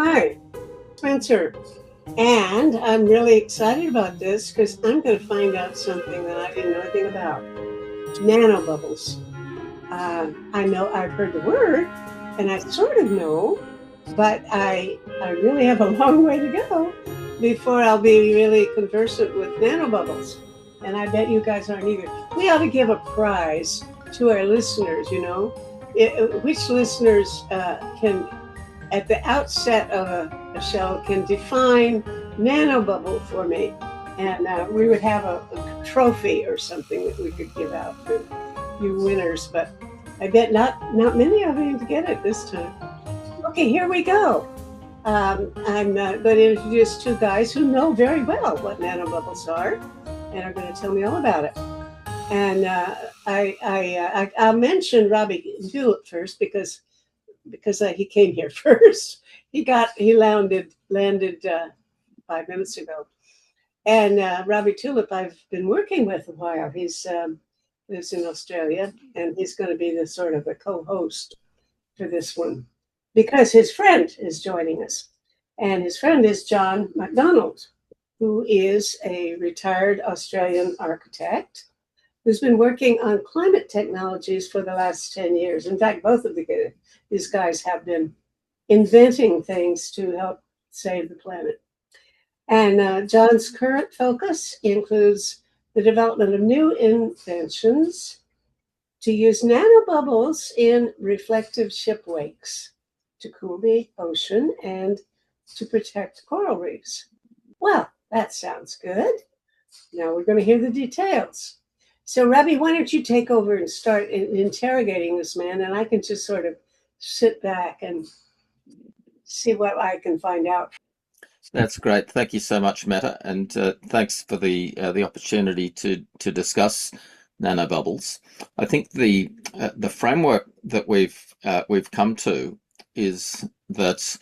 Hi, Spencer. And I'm really excited about this because I'm going to find out something that I didn't know anything about. Nanobubbles. I know I've heard the word and I sort of know, but I really have a long way to go before I'll be really conversant with nanobubbles. And I bet you guys aren't either. We ought to give a prize to our listeners, which listeners can at the outset of a show can define nanobubble for me. And we would have a trophy or something that we could give out to you winners. But I bet not many of you to get it this time. Okay, here we go. I'm going to introduce two guys who know very well what nanobubbles are and are going to tell me all about it. And I'll mention Robbie Tulip first because he came here first. He landed 5 minutes ago, and Robbie Tulip I've been working with a while. He's lives in Australia, and he's going to be the sort of a co-host for this one because his friend is joining us, and his friend is John Macdonald, who is a retired Australian architect who's been working on climate technologies for the last 10 years. In fact, both of these guys have been inventing things to help save the planet. And John's current focus includes the development of new inventions to use nanobubbles in reflective ship wakes to cool the ocean and to protect coral reefs. Well, that sounds good. Now we're going to hear the details. So, Robbie, why don't you take over and start interrogating this man, and I can just sort of sit back and see what I can find out. That's great. Thank you so much, Meta, and thanks for the opportunity to discuss nanobubbles. I think the framework that we've come to is that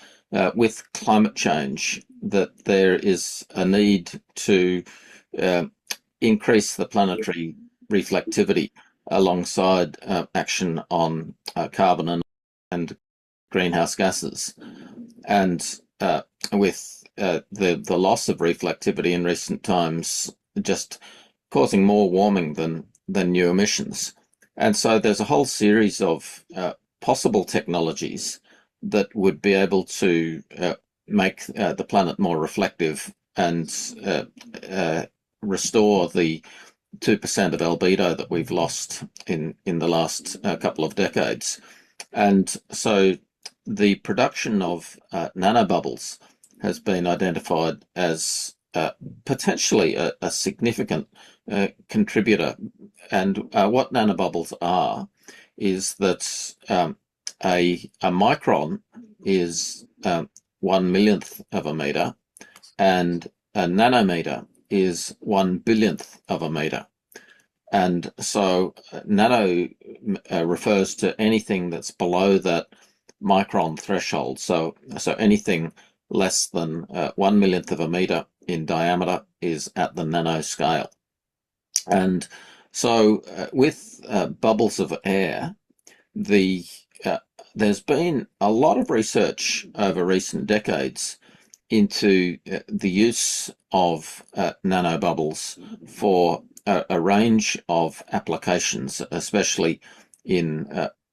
with climate change, that there is a need to increase the planetary reflectivity alongside action on carbon and greenhouse gases. And with the loss of reflectivity in recent times just causing more warming than new emissions. And so there's a whole series of possible technologies that would be able to make the planet more reflective and restore the 2% of albedo that we've lost in the last couple of decades. And so the production of nanobubbles has been identified as potentially a significant contributor. And what nanobubbles are is that a micron is 1/millionth of a meter, and a nanometer is 1/billionth of a meter. And so nano refers to anything that's below that micron threshold. So anything less than 1/millionth of a meter in diameter is at the nanoscale. And so with bubbles of air, there's been a lot of research over recent decades into the use of nanobubbles for a range of applications, especially in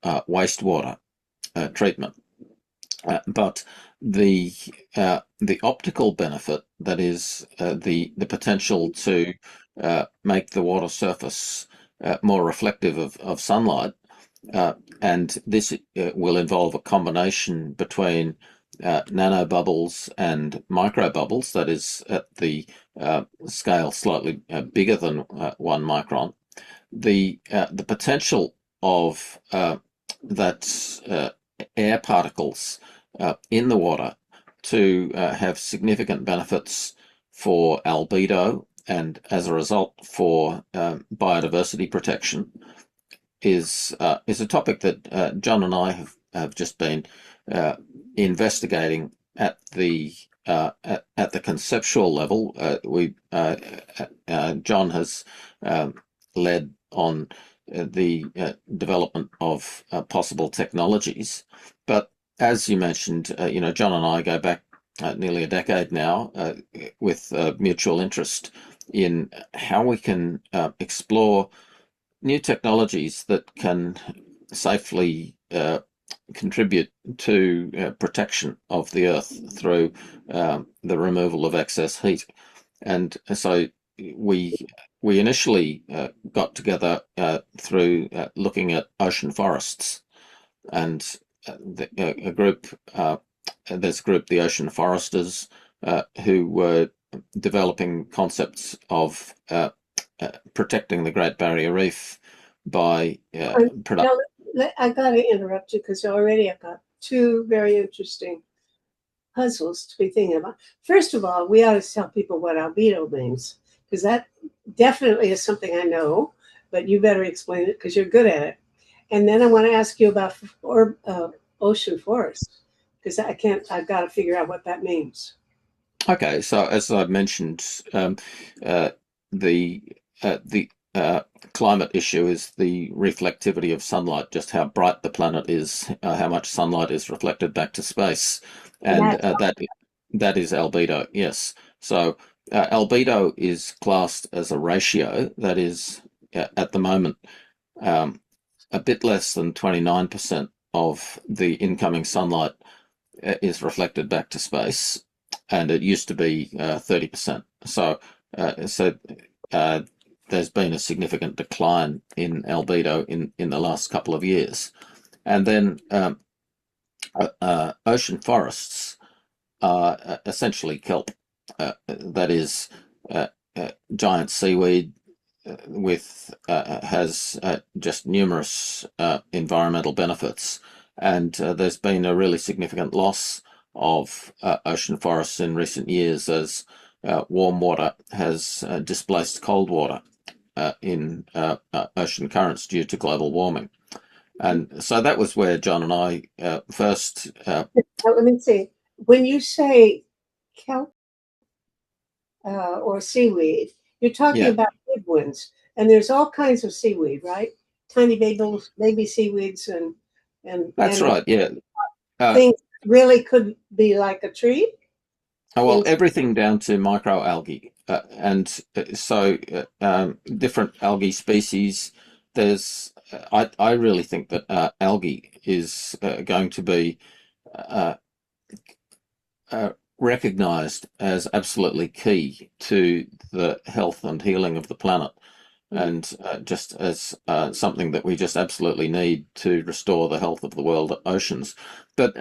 wastewater treatment. But the optical benefit, that is the potential to make the water surface more reflective of sunlight, and this will involve a combination between nanobubbles and microbubbles, that is at the scale slightly bigger than 1 micron. The potential of that air particles in the water to have significant benefits for albedo and as a result for biodiversity protection is a topic that John and I have just been investigating at the conceptual level. John has led on the development of possible technologies, but as you mentioned, John and I go back nearly a decade now with mutual interest in how we can explore new technologies that can safely contribute to protection of the Earth through the removal of excess heat. And so we we initially got together through looking at ocean forests, and a group there's a group, the Ocean Foresters, who were developing concepts of protecting the Great Barrier Reef by production. Now, I got to interrupt you because already I've got two very interesting puzzles to be thinking about. First of all, we ought to tell people what albedo means, because that definitely is something I know, but you better explain it because you're good at it. And then I want to ask you about ocean forests, because I've got to figure out what that means. Okay, so as I mentioned, the climate issue is the reflectivity of sunlight, just how bright the planet is, how much sunlight is reflected back to space, and that is albedo. Yes, so albedo is classed as a ratio that is at the moment a bit less than 29% of the incoming sunlight is reflected back to space, and it used to be 30%. So, there's been a significant decline in albedo in the last couple of years. And then ocean forests are essentially kelp, that is giant seaweed with has just numerous environmental benefits, and there's been a really significant loss of ocean forests in recent years as warm water has displaced cold water in ocean currents due to global warming. And so that was where John and I first. Let me see. When you say kelp or seaweed, you're talking about big ones, and there's all kinds of seaweed, right? Tiny baby seaweeds and That's right. Yeah. Things really could be like a tree. Well, everything down to microalgae, and so different algae species. I really think that algae is going to be recognized as absolutely key to the health and healing of the planet, and just as something that we just absolutely need to restore the health of the world oceans. But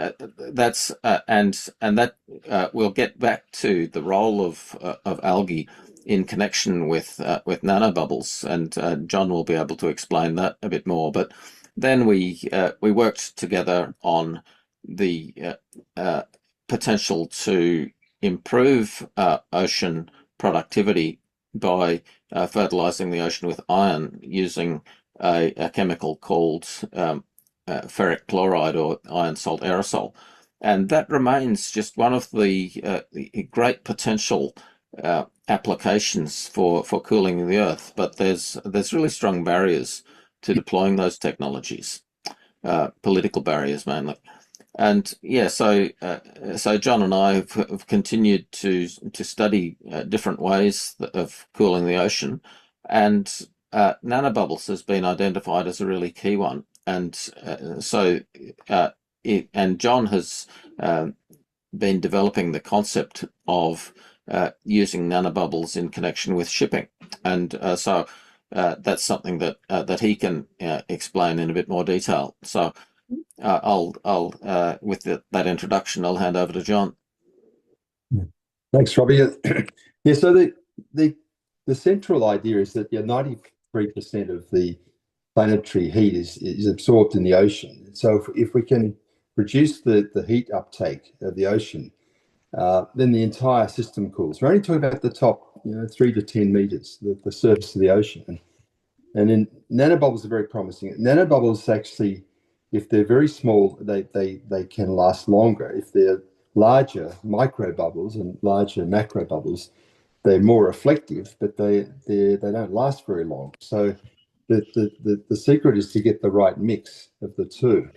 that's and that we'll get back to the role of algae in connection with nanobubbles, and John will be able to explain that a bit more. But then we worked together on the potential to improve ocean productivity by fertilizing the ocean with iron using a chemical called ferric chloride or iron salt aerosol. And that remains just one of the great potential applications for cooling the Earth. But there's really strong barriers to deploying those technologies, political barriers mainly. And yeah, so John and I have continued to study different ways of cooling the ocean, and nanobubbles has been identified as a really key one. And and John has been developing the concept of using nanobubbles in connection with shipping, and so that's something that he can explain in a bit more detail. So. I'll with that introduction, I'll hand over to John. Thanks, Robbie. Yeah, so the central idea is that 93% of the planetary heat is absorbed in the ocean. So if we can reduce the heat uptake of the ocean, then the entire system cools. We're only talking about the top, 3 to 10 meters, the surface of the ocean. And then nanobubbles are very promising. Nanobubbles actually, if they're very small, they can last longer. If they're larger micro bubbles and larger macro bubbles, they're more reflective, but they don't last very long. So the secret is to get the right mix of the two.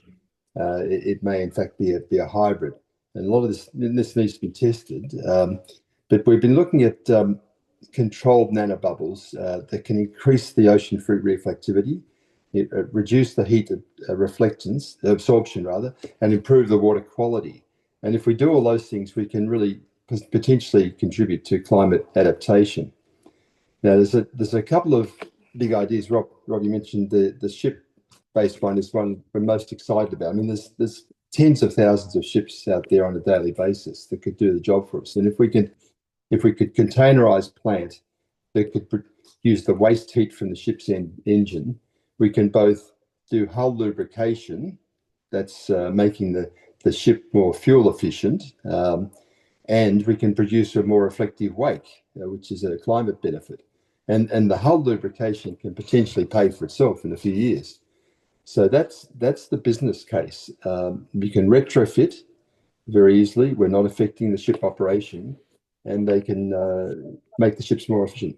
it may in fact be a hybrid. And a lot of this needs to be tested. But we've been looking at controlled nanobubbles that can increase the ocean fruit reflectivity, reduce the heat absorption rather, and improve the water quality. And if we do all those things, we can really potentially contribute to climate adaptation. Now, there's a couple of big ideas. Rob, you mentioned the ship-based one is one we're most excited about. I mean, there's tens of thousands of ships out there on a daily basis that could do the job for us. And if we could containerize plant that could use the waste heat from the ship's engine, we can both do hull lubrication, that's making the ship more fuel efficient, and we can produce a more reflective wake, which is a climate benefit. And the hull lubrication can potentially pay for itself in a few years. So that's the business case. We can retrofit very easily. We're not affecting the ship operation, and they can make the ships more efficient.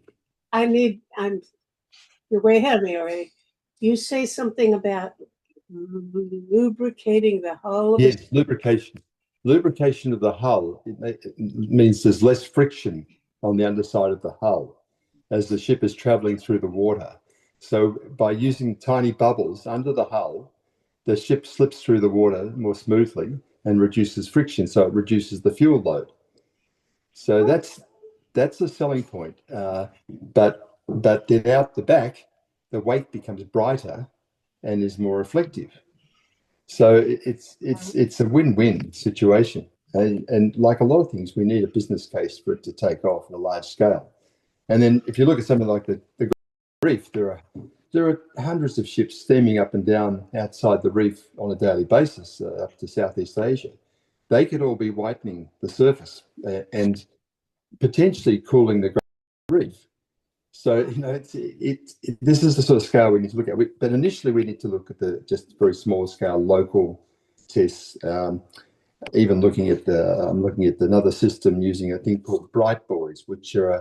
You're way ahead of me already. You say something about lubricating the hull of Yes, lubrication of the hull. It means there's less friction on the underside of the hull as the ship is traveling through the water. So by using tiny bubbles under the hull, the ship slips through the water more smoothly and reduces friction, so it reduces the fuel load. So that's a selling point. But then out the back, the wake becomes brighter and is more reflective. So it's a win-win situation. And like a lot of things, we need a business case for it to take off on a large scale. And then if you look at something like the reef, there are hundreds of ships steaming up and down outside the reef on a daily basis up to Southeast Asia. They could all be whitening the surface and potentially cooling the reef. So, this is the sort of scale we need to look at. But initially, we need to look at the just very small scale local tests. Even looking at I'm looking at another system using a thing called Bright Boys, which are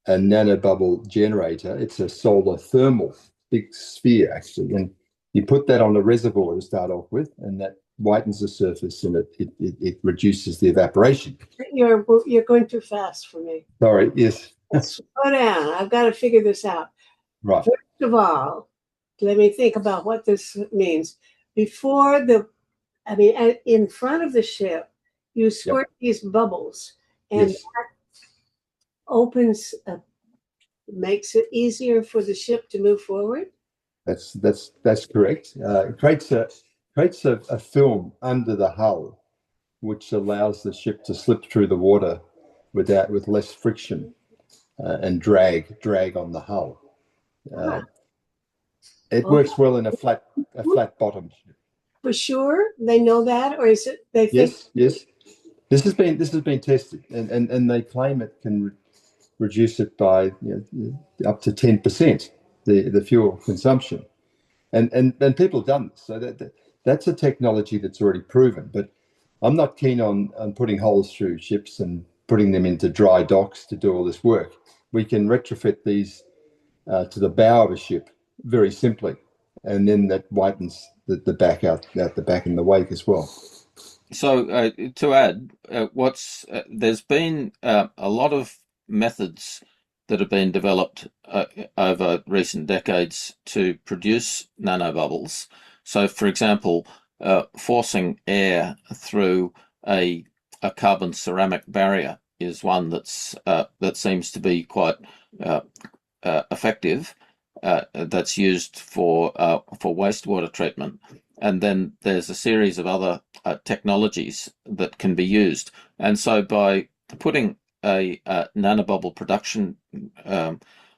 a nanobubble generator. It's a solar thermal big sphere actually, and you put that on a reservoir to start off with, and that whitens the surface and it reduces the evaporation. You're going too fast for me. Sorry. Yes. Slow down. I've got to figure this out. Right. First of all, let me think about what this means. In front of the ship, you squirt these bubbles, and that opens, makes it easier for the ship to move forward. That's correct. It creates a film under the hull, which allows the ship to slip through the water with less friction and drag on the hull. It works well in a flat bottom. For sure, they know that, or is it they think? Yes. This has been tested, and they claim it can reduce it by up to 10% the fuel consumption, and people have done this. So that's a technology that's already proven. But I'm not keen on putting holes through ships and putting them into dry docks to do all this work. We can retrofit these to the bow of a ship very simply, and then that whitens the back out the back in the wake as well. So to add, there's been a lot of methods that have been developed over recent decades to produce nanobubbles. So, for example, forcing air through a carbon ceramic barrier is one that seems to be quite effective. That's used for wastewater treatment. And then there's a series of other technologies that can be used. And so by putting a nanobubble production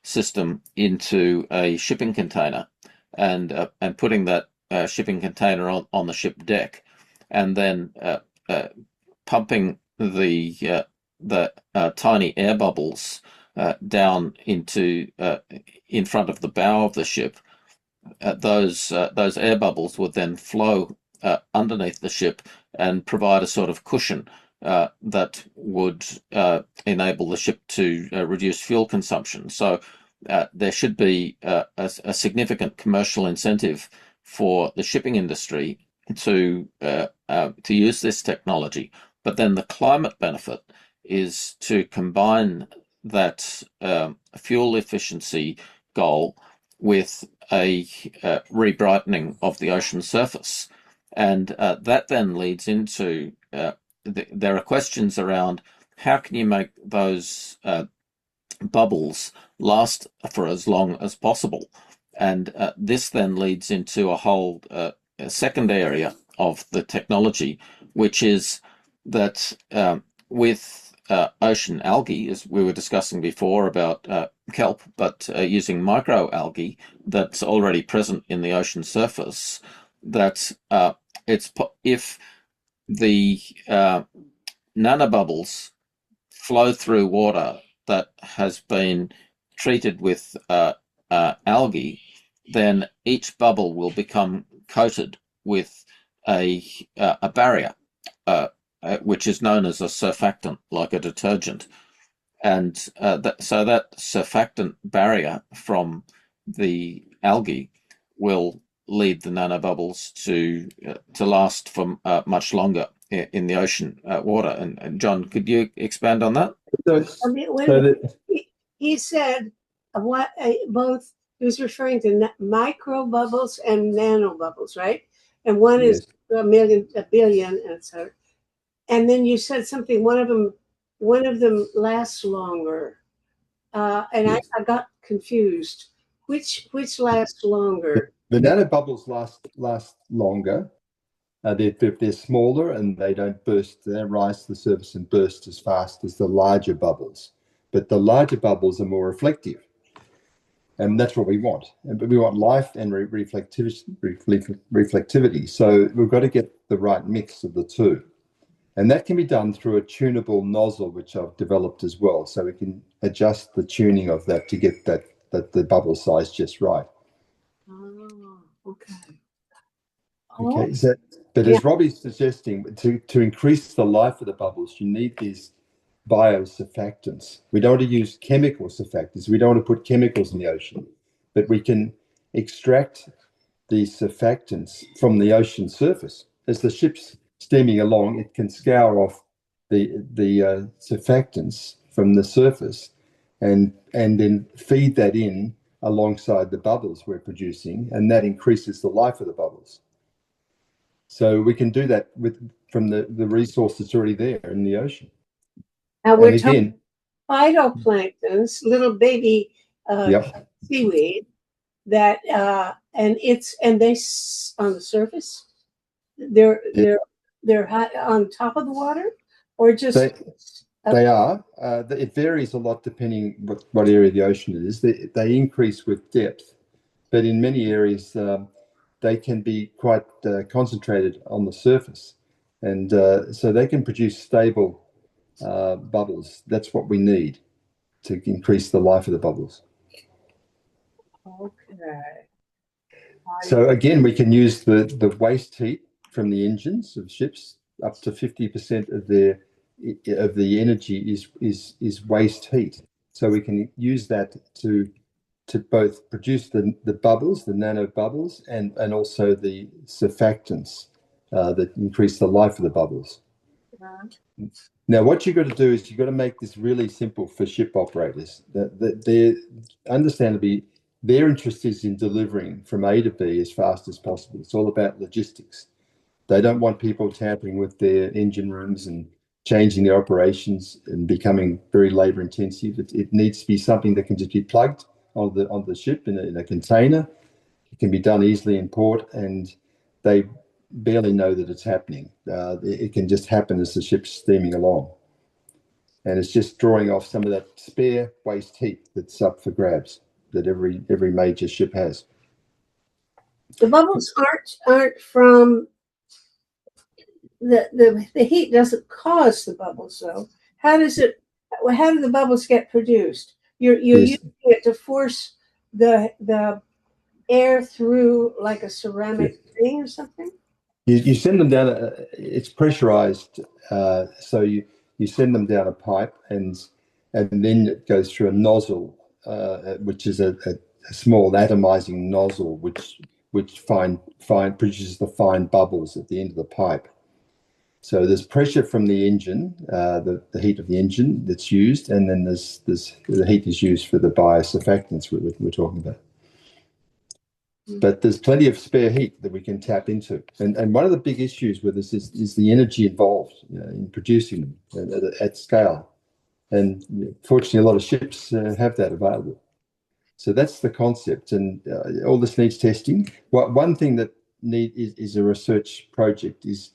system into a shipping container and putting that shipping container on the ship deck, and then pumping the tiny air bubbles down into in front of the bow of the ship, those air bubbles would then flow underneath the ship and provide a sort of cushion that would enable the ship to reduce fuel consumption. So there should be a significant commercial incentive for the shipping industry to use this technology. But then the climate benefit is to combine that fuel efficiency goal with a rebrightening of the ocean surface. And that then leads into there are questions around how can you make those bubbles last for as long as possible. And this then leads into a whole second area of the technology, which is that with ocean algae, as we were discussing before about kelp, but using microalgae that's already present in the ocean surface, that if the nanobubbles flow through water that has been treated with algae, then each bubble will become coated with a barrier, which is known as a surfactant, like a detergent. And so that surfactant barrier from the algae will lead the nanobubbles to last for much longer in the ocean water. And John, could you expand on that? He said both. He was referring to micro bubbles and nano bubbles, right? And one is a billion, and so. And then you said something. One of them lasts longer, and I got confused. Which lasts longer? The nanobubbles last longer. They're smaller and they don't burst. They don't rise to the surface and burst as fast as the larger bubbles. But the larger bubbles are more reflective, and that's what we want. But we want life and reflectivity. So we've got to get the right mix of the two, and that can be done through a tunable nozzle, which I've developed as well. So we can adjust the tuning of that to get that the bubble size just right. Oh, okay. Okay, so, but as Robbie's suggesting, to increase the life of the bubbles, you need these biosurfactants. We don't want to use chemical surfactants. We don't want to put chemicals in the ocean, but we can extract these surfactants from the ocean surface. As the ship's steaming along, it can scour off the surfactants from the surface and then feed that in alongside the bubbles we're producing, and that increases the life of the bubbles. So we can do that from the resource that's already there in the ocean. Now we're talking phytoplanktons, little baby seaweed that and they on the surface. They're high on top of the water, or just they are. It varies a lot depending what area of the ocean it is. They increase with depth, but in many areas they can be quite concentrated on the surface, and so they can produce stable bubbles. That's what we need to increase the life of the bubbles. Okay. So again, we can use the waste heat from the engines of ships. Up to 50% of the energy is waste heat. So we can use that to both produce the bubbles, the nano bubbles, and also the surfactants that increase the life of the bubbles. Now, what you've got to do is you've got to make this really simple for ship operators. They're understandably, their interest is in delivering from A to B as fast as possible. It's all about logistics. They don't want people tampering with their engine rooms and changing their operations and becoming very labor intensive. It needs to be something that can just be plugged on the ship in a container. It can be done easily in port, and they barely know that it's happening. It can just happen as the ship's steaming along, and it's just drawing off some of that spare waste heat that's up for grabs that every major ship has. The bubbles aren't from the heat doesn't cause the bubbles, though. How do the bubbles get produced? You're using it to force the air through like a ceramic thing or something? You send them down. It's pressurized, so you send them down a pipe, and then it goes through a nozzle, which is a small atomizing nozzle, which which produces the fine bubbles at the end of the pipe. So there's pressure from the engine, the heat of the engine that's used, and then there's the heat is used for the biosurfactants we're talking about. But there's plenty of spare heat that we can tap into. And one of the big issues with this is the energy involved in producing them at scale. And fortunately, a lot of ships have that available. So that's the concept, and all this needs testing. One thing that is a research project is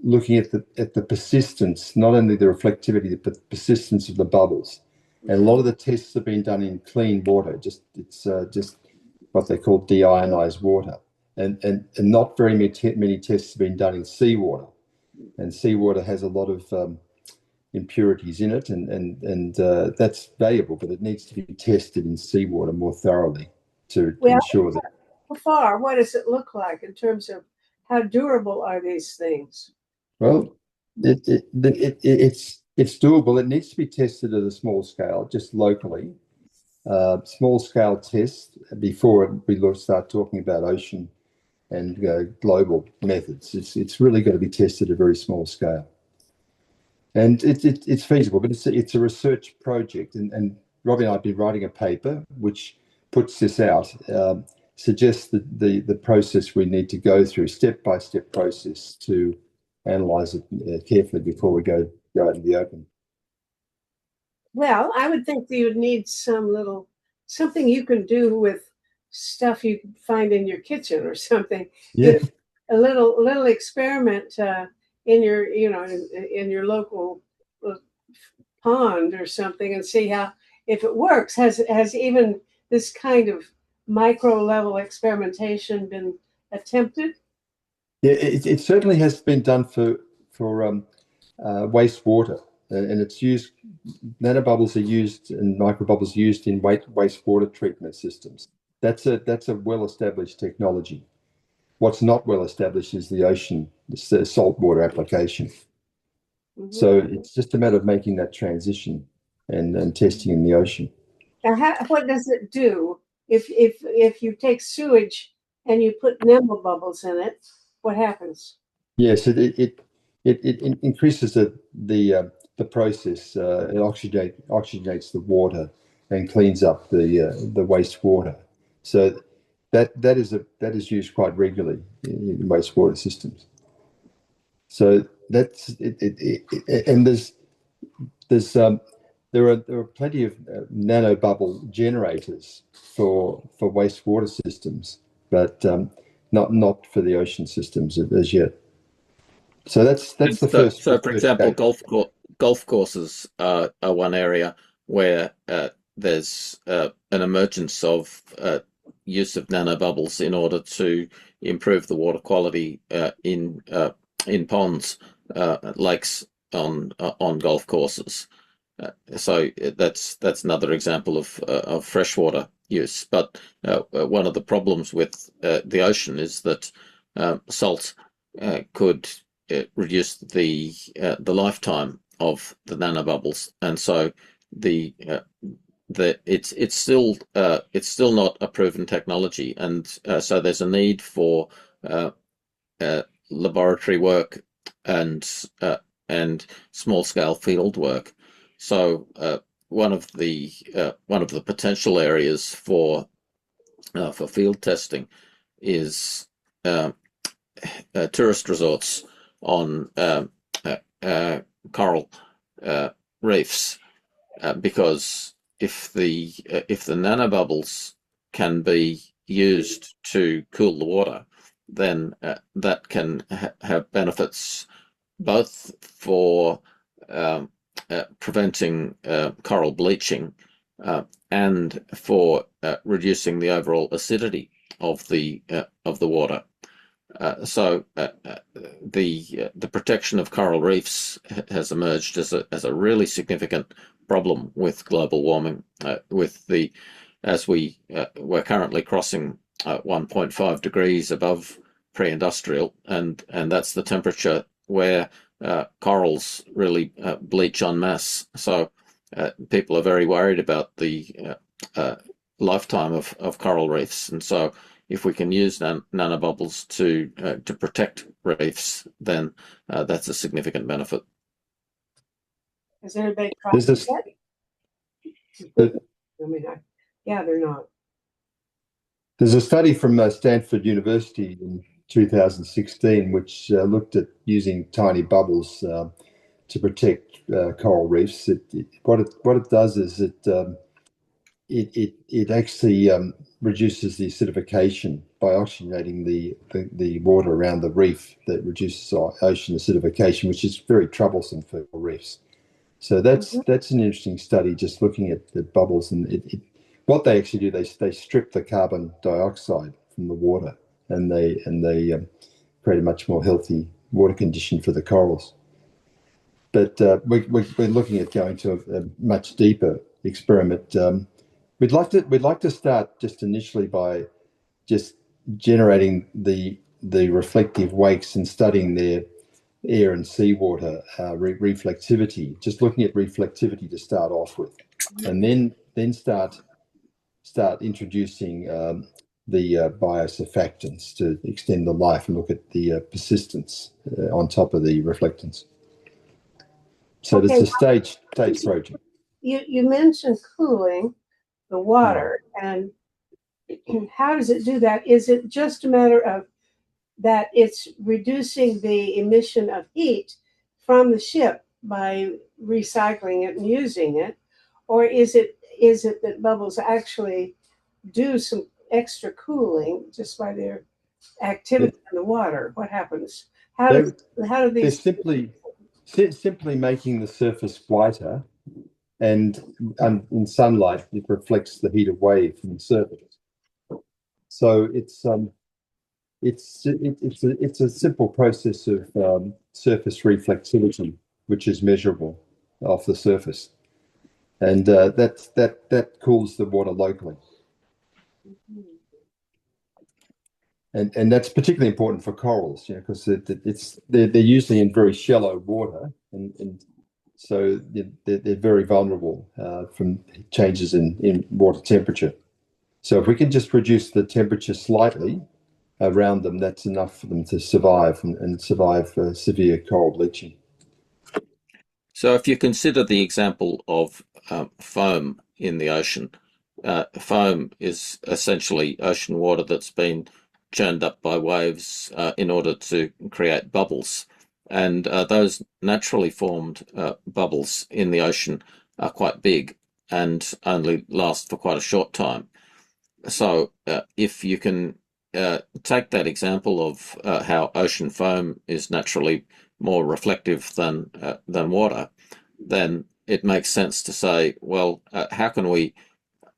looking at the persistence, not only the reflectivity, but the persistence of the bubbles. And a lot of the tests have been done in clean water. It's just what they call deionized water, and not very many tests have been done in seawater. And seawater has a lot of impurities in it, and that's valuable, but it needs to be tested in seawater more thoroughly to ensure that. How far? What does it look like in terms of how durable are these things? Well, it's doable. It needs to be tested at a small scale, just locally. Small scale tests before we start talking about ocean and global methods. It's really got to be tested at a very small scale. And it's feasible, but it's a research project. And Robbie and I have been writing a paper which puts this out, suggests the process we need to go through, step-by-step process to analyze it carefully before we go out in the open. Well, I would think that you would need something you can do with stuff you find in your kitchen or something. Yeah. A little experiment in your local pond or something, and see if it works. Has even this kind of micro level experimentation been attempted? Yeah, it certainly has been done for wastewater, and it's used. Nanobubbles are used and microbubbles used in wastewater treatment systems. That's a well-established technology. What's not well established is the ocean, the saltwater application. Mm-hmm. So it's just a matter of making that transition and testing in the ocean. Now, what does it do if you take sewage and you put nanobubbles in it? What happens? Yes, it increases the process. It oxygenates the water and cleans up the wastewater. So that is used quite regularly in wastewater systems. So that's it. And there are plenty of nanobubble generators for wastewater systems, but not for the ocean systems as yet. So that's the first. So, for example, golf courses are one area where there's an emergence of use of nanobubbles in order to improve the water quality in ponds, lakes, on golf courses. So that's another example of freshwater use. But one of the problems with the ocean is that salt could reduce the lifetime of the nanobubbles, and so it's still not a proven technology, and so there's a need for laboratory work and small scale field work. So one of the potential areas for field testing is tourist resorts on coral reefs, because if the nanobubbles can be used to cool the water, then that can have benefits both for preventing coral bleaching and for reducing the overall acidity of the water. So the protection of coral reefs has emerged as a really significant problem with global warming. As we're currently crossing 1.5 degrees above pre-industrial, and that's the temperature where corals really bleach en masse. So people are very worried about the lifetime of coral reefs, and so if we can use nanobubbles to protect reefs, then that's a significant benefit. Has anybody tried There's this, that? Yeah, they're not. there's a study from Stanford University in 2016 which looked at using tiny bubbles to protect coral reefs. What it does is it actually reduces the acidification by oxygenating the water around the reef. That reduces ocean acidification, which is very troublesome for reefs. So that's an interesting study, just looking at the bubbles, and what they actually do, they strip the carbon dioxide from the water, and they create a much more healthy water condition for the corals. But we're looking at going to a much deeper experiment. We'd like to start just initially by just generating the reflective wakes and studying their air and seawater reflectivity. Just looking at reflectivity to start off with, and then start introducing the biosurfactants to extend the life and look at the persistence on top of the reflectants. So it's a stage project. You mentioned cooling the water, and how does it do that? Is it just a matter of that it's reducing the emission of heat from the ship by recycling it and using it, or is it that bubbles actually do some extra cooling just by their activity in the water? What happens? How do these? They're simply making the surface whiter, and in sunlight it reflects the heat away from the surface. So it's a simple process of surface reflectivity, which is measurable off the surface, and that cools the water locally. And that's particularly important for corals, because they're usually in very shallow water, and so they're very vulnerable from changes in water temperature. So if we can just reduce the temperature slightly around them, that's enough for them to survive and survive severe coral bleaching. So if you consider the example of foam in the ocean, foam is essentially ocean water that's been churned up by waves in order to create bubbles. And those naturally formed bubbles in the ocean are quite big and only last for quite a short time. So if you can take that example of how ocean foam is naturally more reflective than water, then it makes sense to say, well, how can we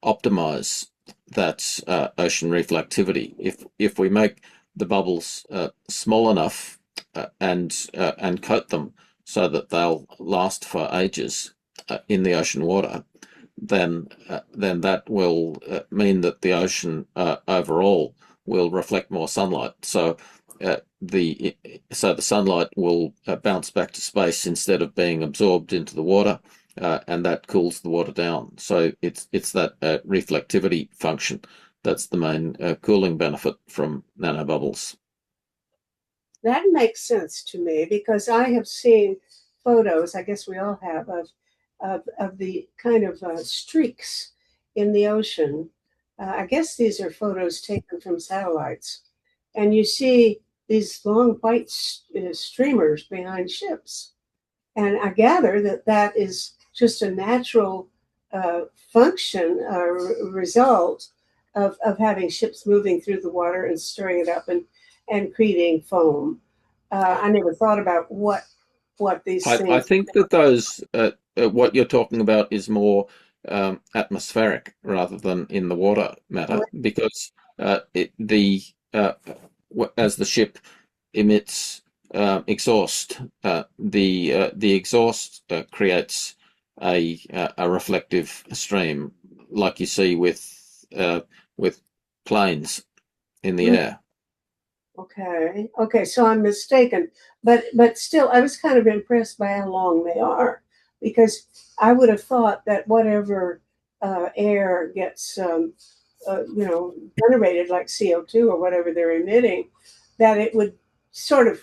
optimize that ocean reflectivity? If we make the bubbles small enough and coat them so that they'll last for ages in the ocean water, then that will mean that the ocean overall will reflect more sunlight. So the sunlight will bounce back to space instead of being absorbed into the water, and that cools the water down. So it's that reflectivity function that's the main cooling benefit from nanobubbles. That makes sense to me, because I have seen photos, I guess we all have, of the kind of streaks in the ocean. I guess these are photos taken from satellites, and you see these long white streamers behind ships. And I gather that is just a natural function, result of having ships moving through the water and stirring it up and creating foam. I never thought about what these things. I think that those what you're talking about is more atmospheric rather than in the water matter, because as the ship emits exhaust, the exhaust creates a reflective stream, like you see with planes in the air. Okay, so I'm mistaken, but still, I was kind of impressed by how long they are, because I would have thought that whatever air gets generated like CO2 or whatever they're emitting, that it would sort of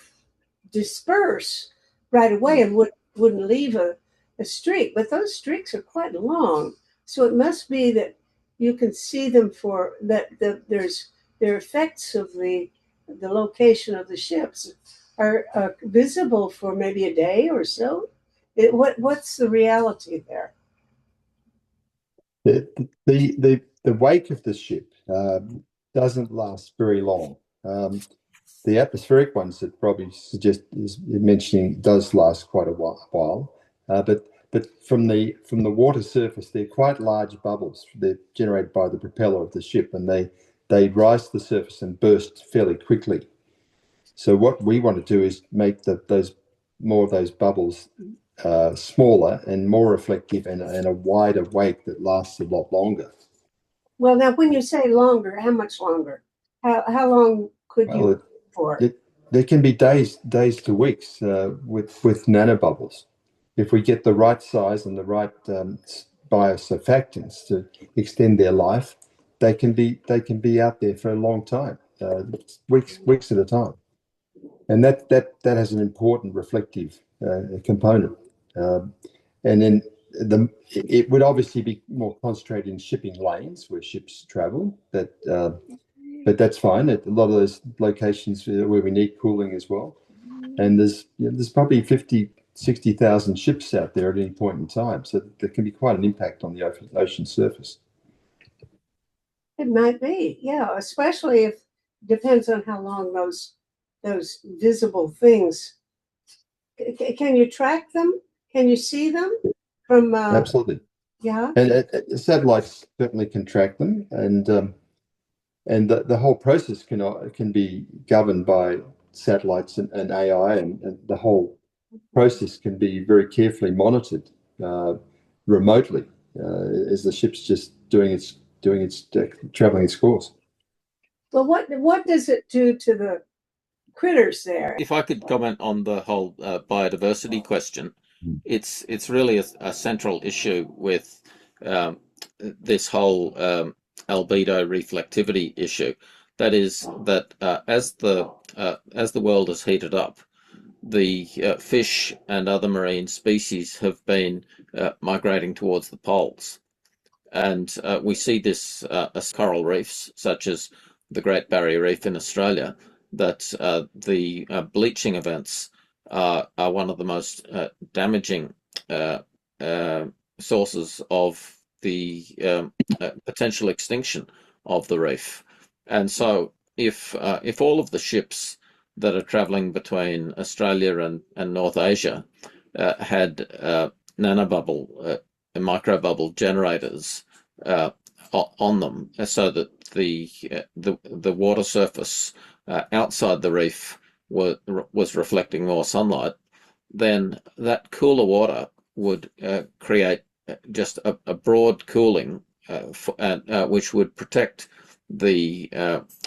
disperse right away and wouldn't leave a streak. But those streaks are quite long, so it must be that you can see them for that. There's their effects of the location of the ships are visible for maybe a day or so. What's the reality there? The wake of the ship doesn't last very long. The atmospheric ones that Robbie suggest is mentioning does last quite a while, but from the water surface, they're quite large bubbles. They're generated by the propeller of the ship, and they rise to the surface and burst fairly quickly. So what we want to do is make more of those bubbles smaller and more reflective, and a wider wake that lasts a lot longer. Well, now when you say longer, how much longer? How long could you for? There can be days to weeks with nanobubbles. If we get the right size and the right biosurfactants to extend their life, they can be out there for a long time, weeks at a time, and that has an important reflective component. And then it would obviously be more concentrated in shipping lanes where ships travel, but that's fine. A lot of those locations where we need cooling as well. And there's probably 50,000-60,000 ships out there at any point in time. So there can be quite an impact on the ocean surface. It might be, yeah, especially if depends on how long those visible things. Can you track them? Can you see them from? Absolutely. Yeah. And satellites certainly can track them, and the whole process can be governed by satellites and AI, and the whole process can be very carefully monitored remotely as the ship's just doing its traveling its course. Well, what does it do to the critters there? If I could comment on the whole biodiversity question, it's really a central issue with this whole albedo reflectivity issue. That is that as the world has heated up, the fish and other marine species have been migrating towards the poles, and we see this as coral reefs such as the Great Barrier Reef in Australia, that the bleaching events are one of the most damaging sources of the potential extinction of the reef. And so if all of the ships that are traveling between Australia and North Asia had nanobubble microbubble generators on them, so that the water surface outside the reef was reflecting more sunlight, then that cooler water would create just a broad cooling, which would protect the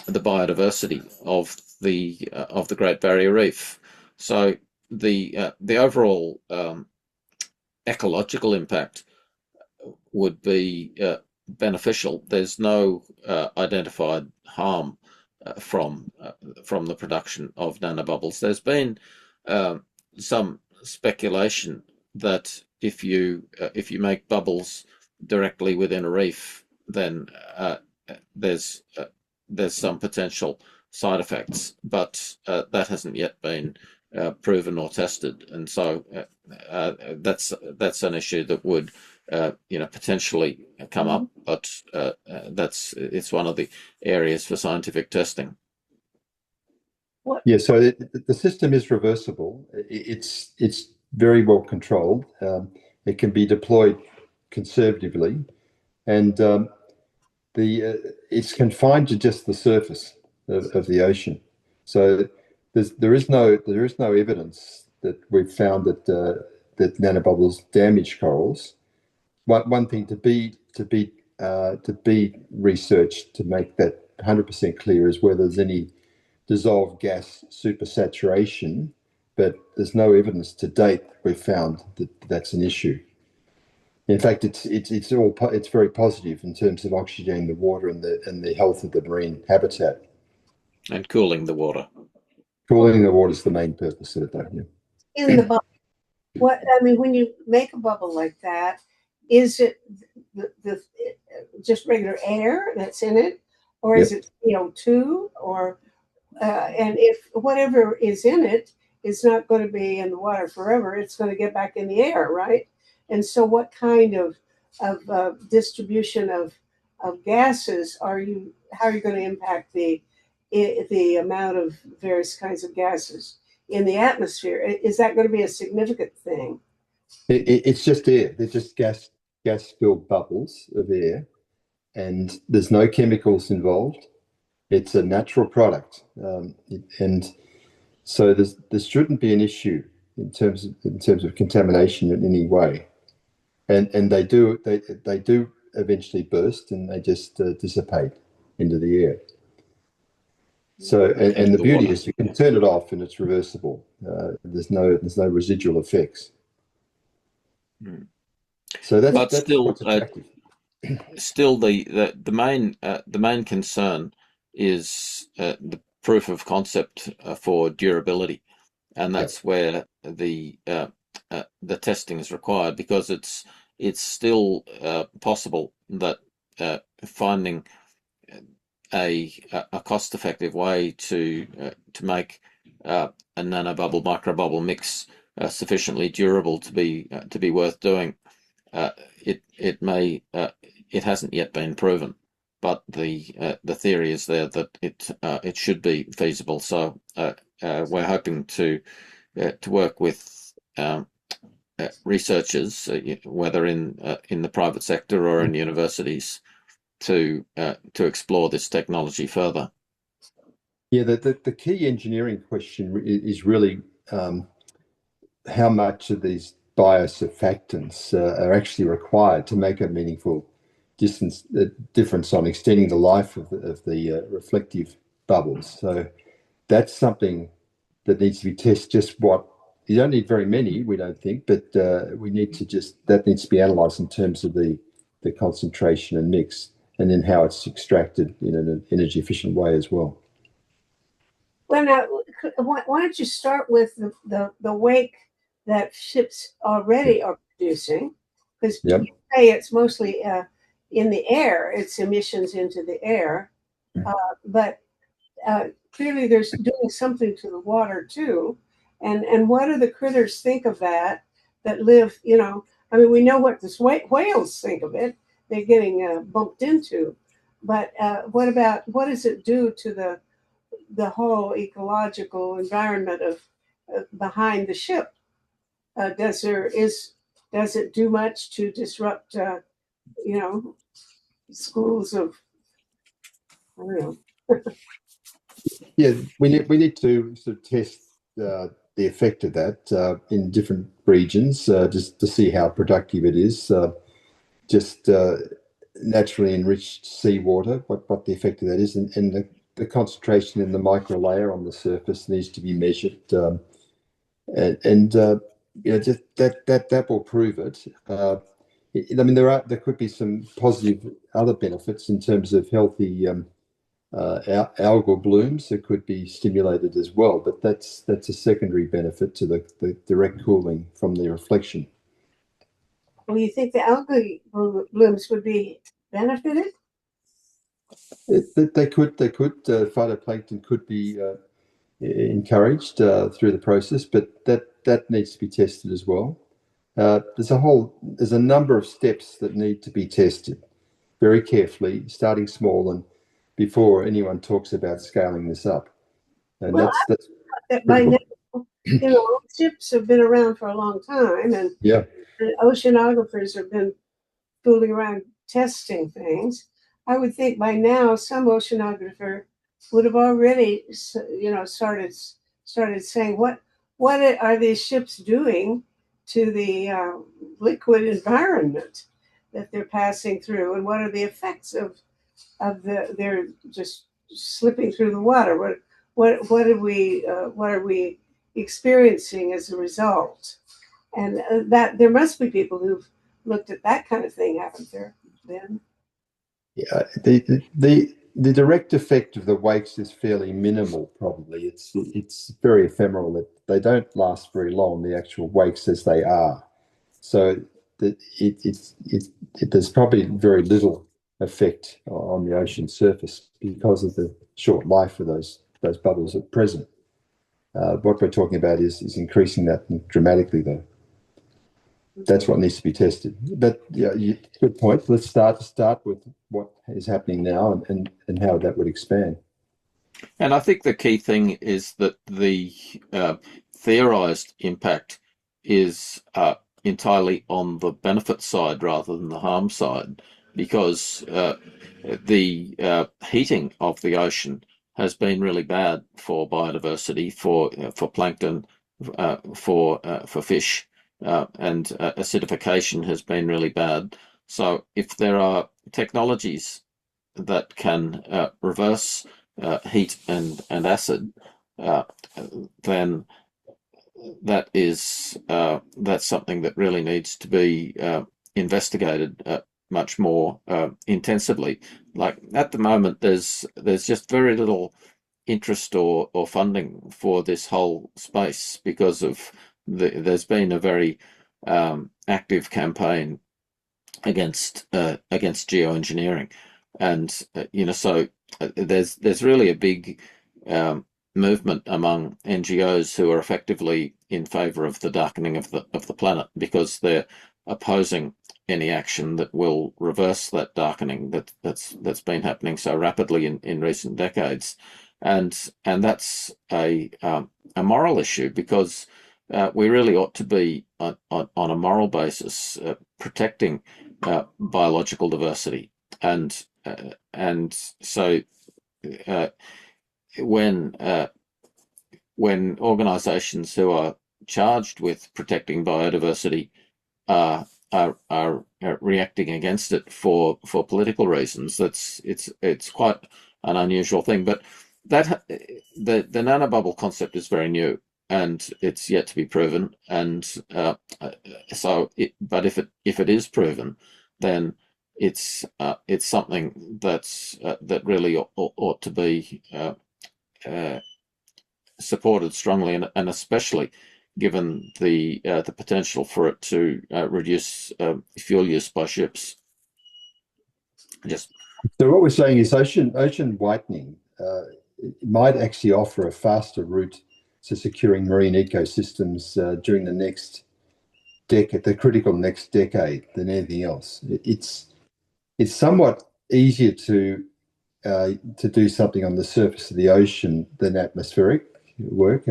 biodiversity of the Great Barrier Reef. So the overall ecological impact would be beneficial. There's no identified harm from the production of nanobubbles. There's been some speculation that if you make bubbles directly within a reef, then there's some potential side effects, but that hasn't yet been proven or tested, and so that's an issue that would potentially come up, but it's one of the areas for scientific testing. Yeah, so the system is reversible. It's very well controlled. It can be deployed conservatively, and it's confined to just the surface of the ocean. So there is no evidence that we've found that nanobubbles damage corals. One thing to be researched to make that 100% clear is whether there's any dissolved gas supersaturation, but there's no evidence to date we've found that that's an issue. In fact, it's very positive in terms of oxygenating the water and the health of the marine habitat. And cooling the water. Cooling the water is the main purpose of it, though. Yeah. In the bubble, when you make a bubble like that, is it the just regular air that's in it, or is it CO2, or and if whatever is in it is not going to be in the water forever, it's going to get back in the air, right? And so, what kind of distribution of gases how are you going to impact the amount of various kinds of gases in the atmosphere? Is that going to be a significant thing? It's just air. They're just gas-filled bubbles of air, and there's no chemicals involved. It's a natural product, and so there shouldn't be an issue in terms of contamination in any way. And they do eventually burst, and they just dissipate into the air. So and the beauty is you can turn it off and it's reversible. There's no residual effects. So that's still what's attractive. Still, the main concern is the proof of concept for durability, and that's where the testing is required, because it's still possible that finding a cost-effective way to make a nanobubble microbubble mix sufficiently durable to be worth doing. It hasn't yet been proven, but the theory is there that it should be feasible. So we're hoping to work with researchers, whether in the private sector or in universities, to explore this technology further. Yeah, the key engineering question is really how much of these biosurfactants are actually required to make a meaningful difference on extending the life of the reflective bubbles. So that's something that needs to be tested. You don't need very many, we don't think, but we need to that needs to be analysed in terms of the concentration and mix, and then how it's extracted in an energy efficient way as well. Well, now, why don't you start with the wake that ships already are producing? Because you say it's mostly in the air, it's emissions into the air, but clearly there's doing something to the water too. And what do the critters think of that live, we know what the whales think of it. They're getting bumped into. But what does it do to the whole ecological environment of behind the ship? Does it do much to disrupt, schools of, I don't know. Yeah, we need to sort of test the effect of that in different regions, just to see how productive it is. Naturally enriched seawater, what the effect of that is, and the concentration in the micro layer on the surface needs to be measured, just that will prove it. There could be some positive other benefits in terms of healthy algal blooms that could be stimulated as well, but that's a secondary benefit to the direct cooling from the reflection. Well, you think the algae blooms would be benefited? They could. Phytoplankton could be encouraged through the process, but that needs to be tested as well. There's a number of steps that need to be tested very carefully, starting small, and before anyone talks about scaling this up. And that's by now, ships have been around for a long time, and oceanographers have been fooling around testing things. I would think by now some oceanographer would have already, started saying what are these ships doing to the liquid environment that they're passing through, and what are the effects of they're just slipping through the water? What are we experiencing as a result? And that there must be people who've looked at that kind of thing happen there then. Yeah, the direct effect of the wakes is fairly minimal. Probably it's very ephemeral. They don't last very long. The actual wakes as they are, so that there's probably very little effect on the ocean surface because of the short life of those bubbles at present. What we're talking about is increasing that dramatically, though. That's what needs to be tested. But yeah, good point. Let's start with what is happening now and how that would expand. And I think the key thing is that the theorized impact is entirely on the benefit side rather than the harm side, because the heating of the ocean has been really bad for biodiversity, for plankton, for fish, and acidification has been really bad. So if there are technologies that can reverse heat and acid, then that's something that really needs to be investigated much more intensively. Like at the moment, there's just very little interest or funding for this whole space because of there's been a very active campaign against geoengineering, and so there's really a big movement among NGOs who are effectively in favour of the darkening of the planet, because they're opposing any action that will reverse that darkening that's been happening so rapidly in recent decades, and that's a moral issue, because we really ought to be on a moral basis protecting biological diversity, and so when organisations who are charged with protecting biodiversity are reacting against it for political reasons, it's quite an unusual thing. But that the nanobubble concept is very new, and it's yet to be proven. And but if it is proven, then it's something that really ought to be supported strongly, and especially given the potential for it to reduce fuel use by ships. So what we're saying is ocean whitening might actually offer a faster route to securing marine ecosystems during the next decade, the critical next decade, than anything else. It's somewhat easier to do something on the surface of the ocean than atmospheric work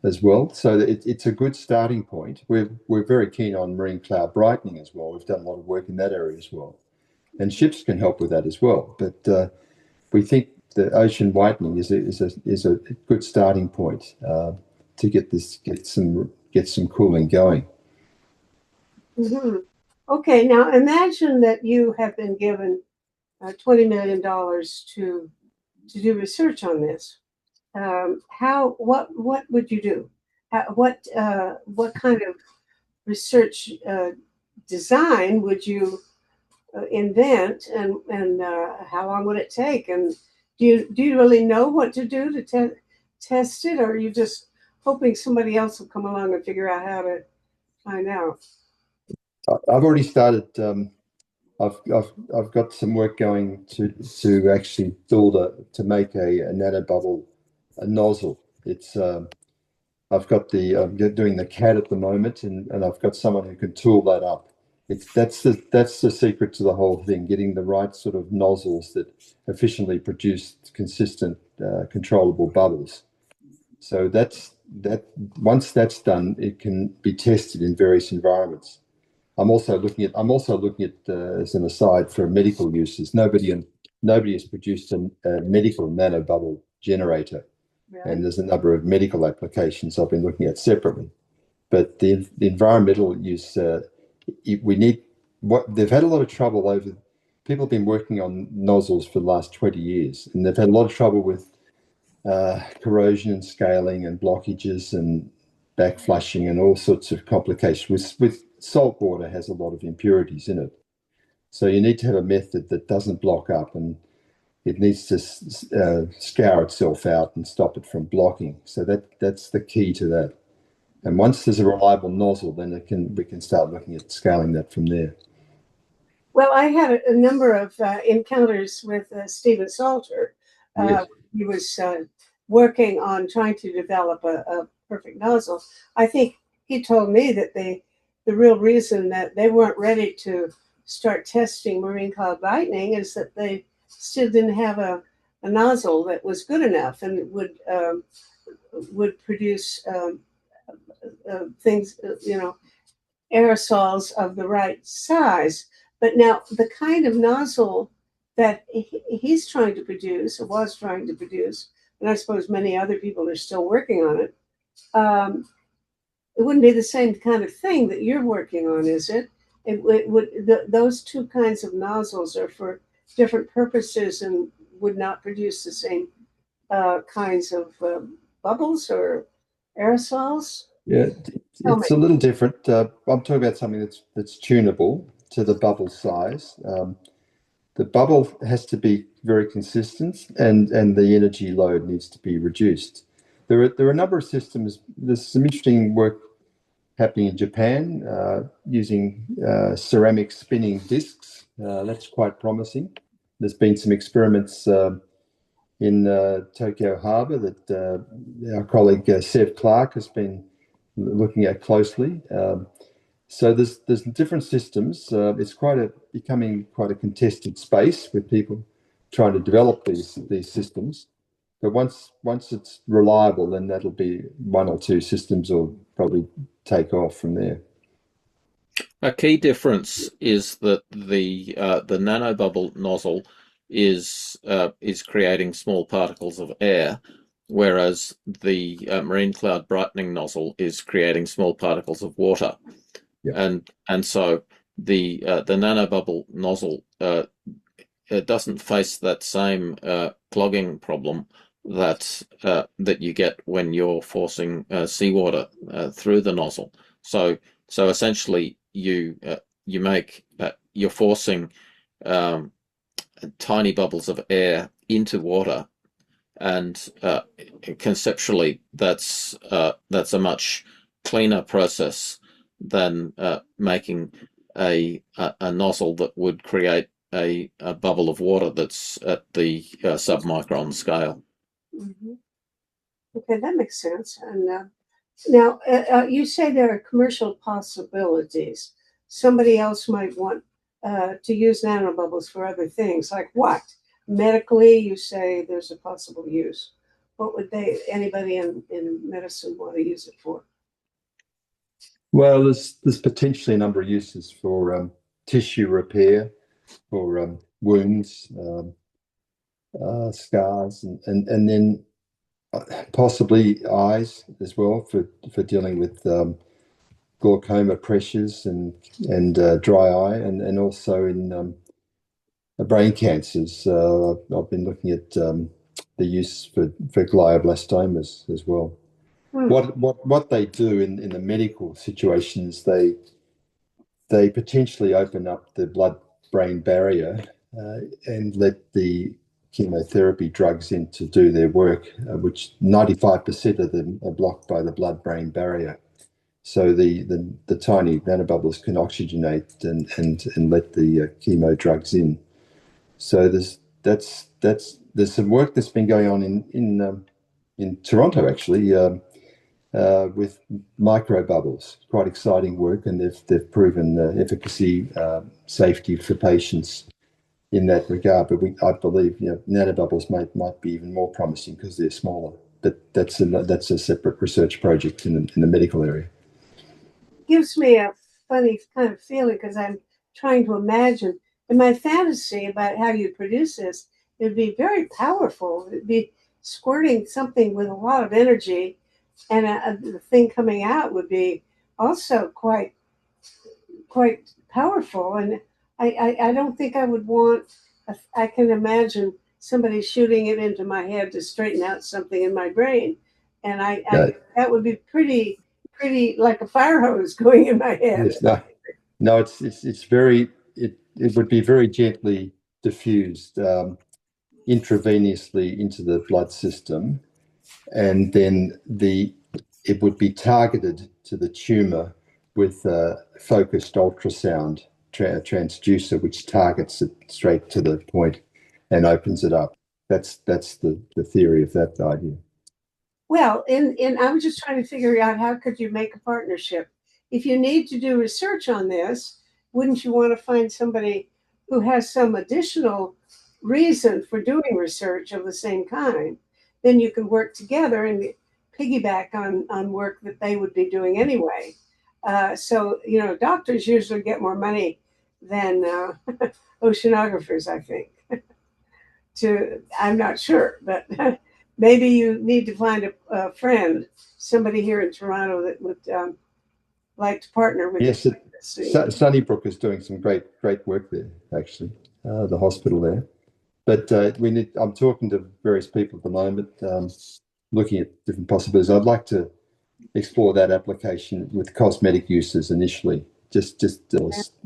as well. So it's a good starting point. We're very keen on marine cloud brightening as well. We've done a lot of work in that area as well, and ships can help with that as well. But we think the ocean whitening is a good starting point to get some cooling going. Mm-hmm. Okay, now imagine that you have been given $20 million to do research on this. What would you do? What kind of research design would you invent, and how long would it take? And do you really know what to do to test it, or are you just hoping somebody else will come along and figure out how to find out? I've already started. I've got some work going to actually to make a nanobubble nozzle. It's I've got I'm doing the CAD at the moment, and I've got someone who can tool that up. That's the secret to the whole thing: getting the right sort of nozzles that efficiently produce consistent, controllable bubbles. So once that's done, it can be tested in various environments. I'm also looking at as an aside, for medical uses. Nobody has produced a medical nanobubble generator. Really? And there's a number of medical applications I've been looking at separately. But the environmental use, we need they've had a lot of trouble over. People have been working on nozzles for the last 20 years, and they've had a lot of trouble with corrosion and scaling and blockages and backflushing and all sorts of complications with salt water has a lot of impurities in it. So you need to have a method that doesn't block up, and it needs to scour itself out and stop it from blocking. So that's the key to that. And once there's a reliable nozzle, then we can start looking at scaling that from there. Well, I had a number of encounters with Stephen Salter. Yes. He was working on trying to develop a perfect nozzle. I think he told me that the real reason that they weren't ready to start testing marine cloud lightning is that they still didn't have a nozzle that was good enough and would produce things, aerosols of the right size. But now the kind of nozzle that he's trying to produce, or was trying to produce, and I suppose many other people are still working on it, it wouldn't be the same kind of thing that you're working on, is it? Those two kinds of nozzles are for different purposes and would not produce the same kinds of bubbles or aerosols. Yeah, it's a little different. I'm talking about something that's tunable to the bubble size. The bubble has to be very consistent, and the energy load needs to be reduced. There are a number of systems. There's some interesting work happening in Japan using ceramic spinning discs. That's quite promising. There's been some experiments in Tokyo Harbour that our colleague Sev Clark has been looking at closely. So there's different systems. It's becoming quite a contested space with people trying to develop these systems. But once it's reliable, then that'll be one or two systems will probably take off from there. A key difference is that the nanobubble nozzle is creating small particles of air, whereas the marine cloud brightening nozzle is creating small particles of water. Yeah. And so the nanobubble nozzle it doesn't face that same clogging problem that you get when you're forcing seawater through the nozzle. So essentially you're forcing tiny bubbles of air into water, and conceptually that's a much cleaner process than making a nozzle that would create a bubble of water that's at the submicron scale. Mm-hmm. Okay, that makes sense. And now you say there are commercial possibilities. Somebody else might want to use nanobubbles for other things, like what? Medically, you say there's a possible use. What would anybody in medicine want to use it for? Well, there's potentially a number of uses for tissue repair, for wounds, scars, and then possibly eyes as well for dealing with glaucoma pressures and dry eye, and also in brain cancers. I've been looking at the use for glioblastomas as well. What they do in the medical situations, they potentially open up the blood-brain barrier and let the chemotherapy drugs in to do their work, which 95% of them are blocked by the blood-brain barrier. So the tiny nanobubbles can oxygenate and let the chemo drugs in. So there's some work that's been going on in Toronto actually with microbubbles. Quite exciting work, and they've proven efficacy, safety for patients in that regard. But I believe nanobubbles might be even more promising because they're smaller. But that's a separate research project in the medical area. Gives me a funny kind of feeling because I'm trying to imagine in my fantasy about how you produce this. It'd be very powerful. It'd be squirting something with a lot of energy, and the thing coming out would be also quite powerful. And I don't think I would want. I can imagine somebody shooting it into my head to straighten out something in my brain, and that would be pretty like a fire hose going in my head. Yes, no, No, it's very it would be very gently diffused intravenously into the blood system, and then it would be targeted to the tumor with a focused ultrasound transducer, which targets it straight to the point and opens it up. That's the theory of that idea. Well, I was just trying to figure out how could you make a partnership. If you need to do research on this, wouldn't you want to find somebody who has some additional reason for doing research of the same kind? Then you can work together and piggyback on work that they would be doing anyway. So, doctors usually get more money than oceanographers, I think. I'm not sure, but maybe you need to find a friend, somebody here in Toronto that would like to partner with Yes, you. Sunnybrook is doing some great work there, actually, the hospital there. But I'm talking to various people at the moment, looking at different possibilities. I'd like to explore that application with cosmetic uses initially, just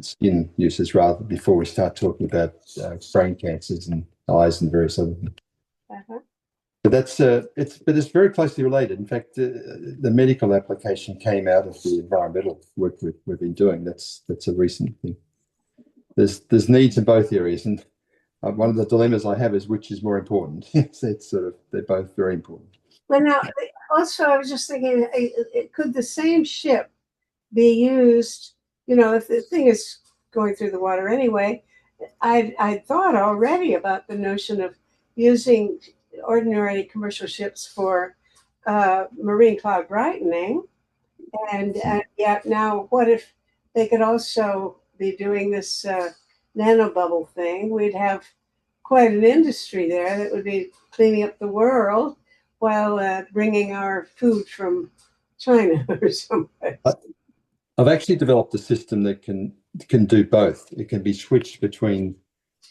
skin uses rather, before we start talking about brain cancers and eyes and various other things. Uh-huh. But it's very closely related. In fact, the medical application came out of the environmental work we've been doing. That's a recent thing. There's needs in both areas, and one of the dilemmas I have is which is more important. It's sort of, they're both very important. Well, now, also, I was just thinking, could the same ship be used, if the thing is going through the water anyway? I thought already about the notion of using ordinary commercial ships for marine cloud brightening. And yet now, what if they could also be doing this nanobubble thing? We'd have quite an industry there that would be cleaning up the world while bringing our food from China or somewhere. I've actually developed a system that can do both. It can be switched between,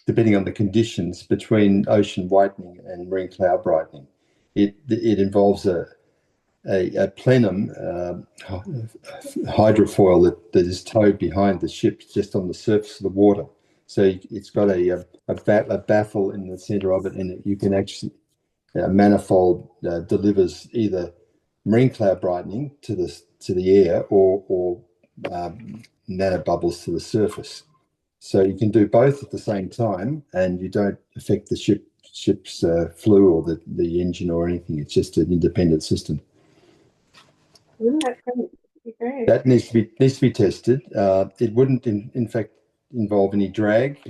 depending on the conditions, between ocean whitening and marine cloud brightening. It involves a plenum hydrofoil that is towed behind the ship just on the surface of the water. So it's got a baffle in the center of it, and you can actually manifold delivers either marine cloud brightening to the air or nanobubbles to the surface. So you can do both at the same time, and you don't affect the ship's flue or the engine or anything. It's just an independent system. Isn't that great? That needs to be tested. It wouldn't, in fact, involve any drag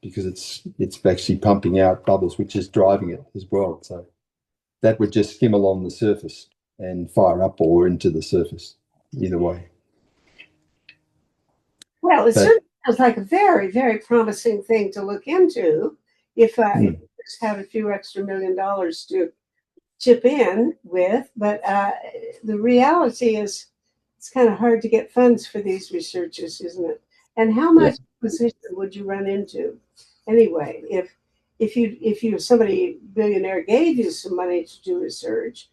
because it's actually pumping out bubbles, which is driving it as well. So that would just skim along the surface and fire up or into the surface, either way. Well, it certainly sounds like a very, very promising thing to look into if you just have a few extra $1 million to chip in with. But the reality is it's kind of hard to get funds for these researches, isn't it? And how much position would you run into anyway if somebody billionaire gave you some money to do research?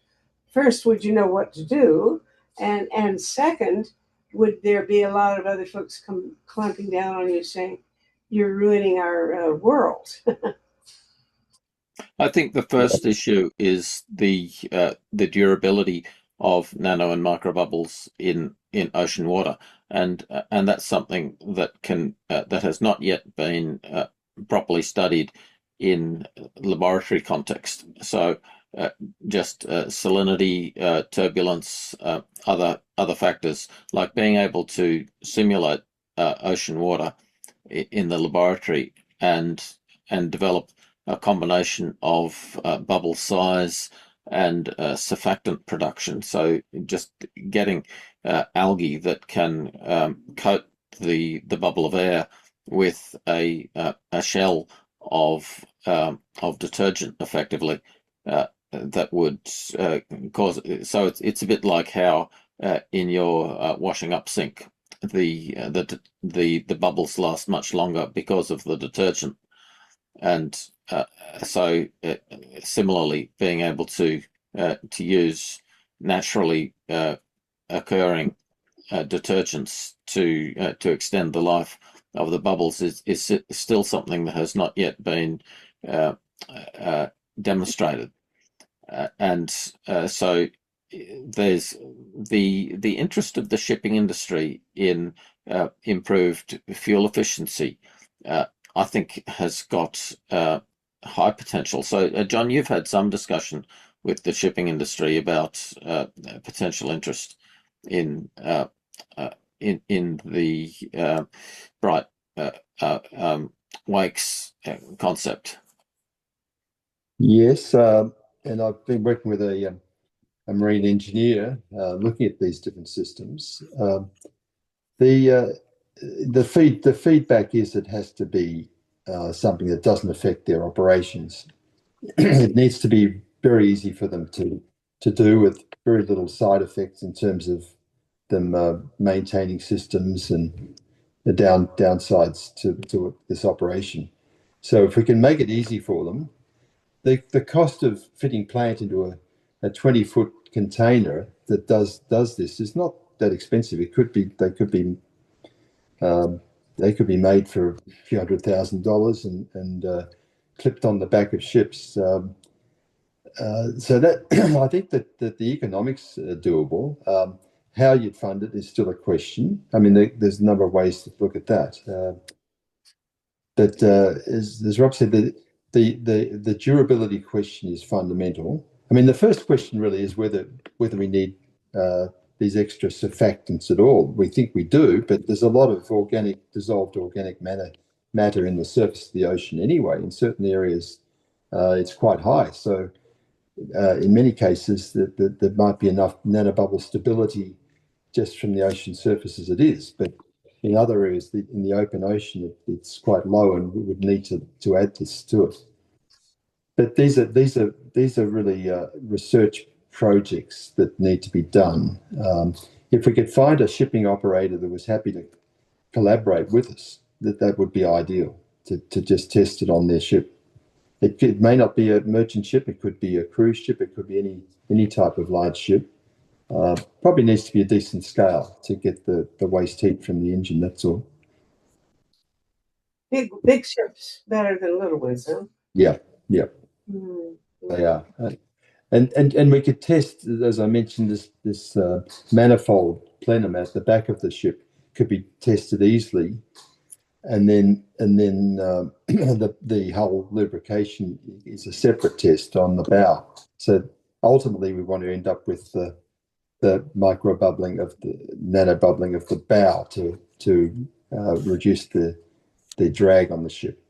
First, would you know what to do? And second, would there be a lot of other folks clamping down on you saying you're ruining our world? I think the first issue is the durability of nano and microbubbles in ocean water, and that's something that that has not yet been properly studied in laboratory context. So just salinity, turbulence, other factors, like being able to simulate ocean water in the laboratory and develop a combination of bubble size and surfactant production. So just getting algae that can coat the bubble of air with a shell of detergent, effectively, that would cause. So it's a bit like how in your washing up sink the bubbles last much longer because of the detergent. And so similarly, being able to use naturally occurring detergents to extend the life of the bubbles is still something that has not yet been demonstrated, and so there's the interest of the shipping industry in improved fuel efficiency. I think has got high potential. So, John, you've had some discussion with the shipping industry about potential interest in the bright wakes concept. Yes, and I've been working with a marine engineer looking at these different systems. The feedback is it has to be something that doesn't affect their operations. It needs to be very easy for them to do with very little side effects in terms of them maintaining systems and the downsides to this operation. So if we can make it easy for them, the cost of fitting plant into a 20-foot container that does this is not that expensive. They could be made for a few $100,000 and clipped on the back of ships. So that I think that the economics are doable. How you'd fund it is still a question. I mean, there's a number of ways to look at that. But as Rob said, the durability question is fundamental. I mean, the first question really is whether we need these extra surfactants at all. We think we do, but there's a lot of dissolved organic matter in the surface of the ocean anyway. In certain areas, it's quite high. So in many cases, there might be enough nanobubble stability just from the ocean surface as it is. But in other areas, in the open ocean, it's quite low, and we would need to add this to it. But these are really research projects that need to be done. If we could find a shipping operator that was happy to collaborate with us, that would be ideal to just test it on their ship. It may not be a merchant ship. It could be a cruise ship. It could be any type of large ship. Probably needs to be a decent scale to get the waste heat from the engine. That's all. Big ships better than little ones, huh? Yeah. Mm-hmm. They are. And we could test, as I mentioned, this manifold plenum at the back of the ship could be tested easily, and then the hull lubrication is a separate test on the bow. So ultimately, we want to end up with the microbubbling of the nanobubbling of the bow to reduce the drag on the ship.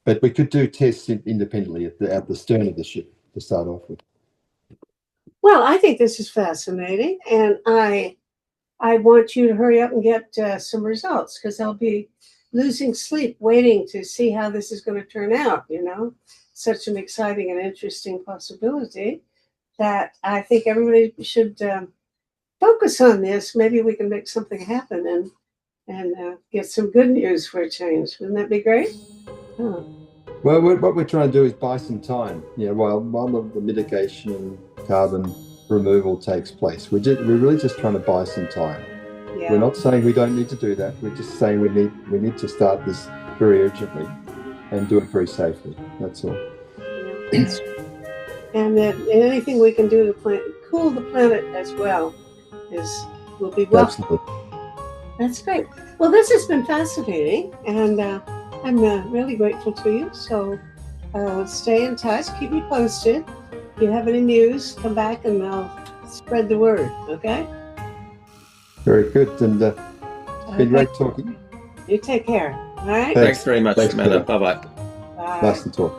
But we could do tests independently at the stern of the ship to start off with. Well, I think this is fascinating, and I want you to hurry up and get some results, because I'll be losing sleep waiting to see how this is going to turn out. Such an exciting and interesting possibility that I think everybody should focus on this. Maybe we can make something happen and get some good news for a change. Wouldn't that be great? Huh. Well, what we're trying to do is buy some time. While the mitigation and carbon removal takes place, we're really just trying to buy some time. Yeah. We're not saying we don't need to do that. We're just saying we need to start this very urgently and do it very safely. That's all. Yeah. And anything we can do to cool the planet as well will be welcome. Absolutely. That's great. Well, this has been fascinating, and I'm really grateful to you. So stay in touch. Keep me posted. If you have any news, come back and I'll spread the word. Okay? Very good. And it's been great talking. You take care. All right? Thanks very much, Amanda. Bye-bye. Bye. Nice to talk.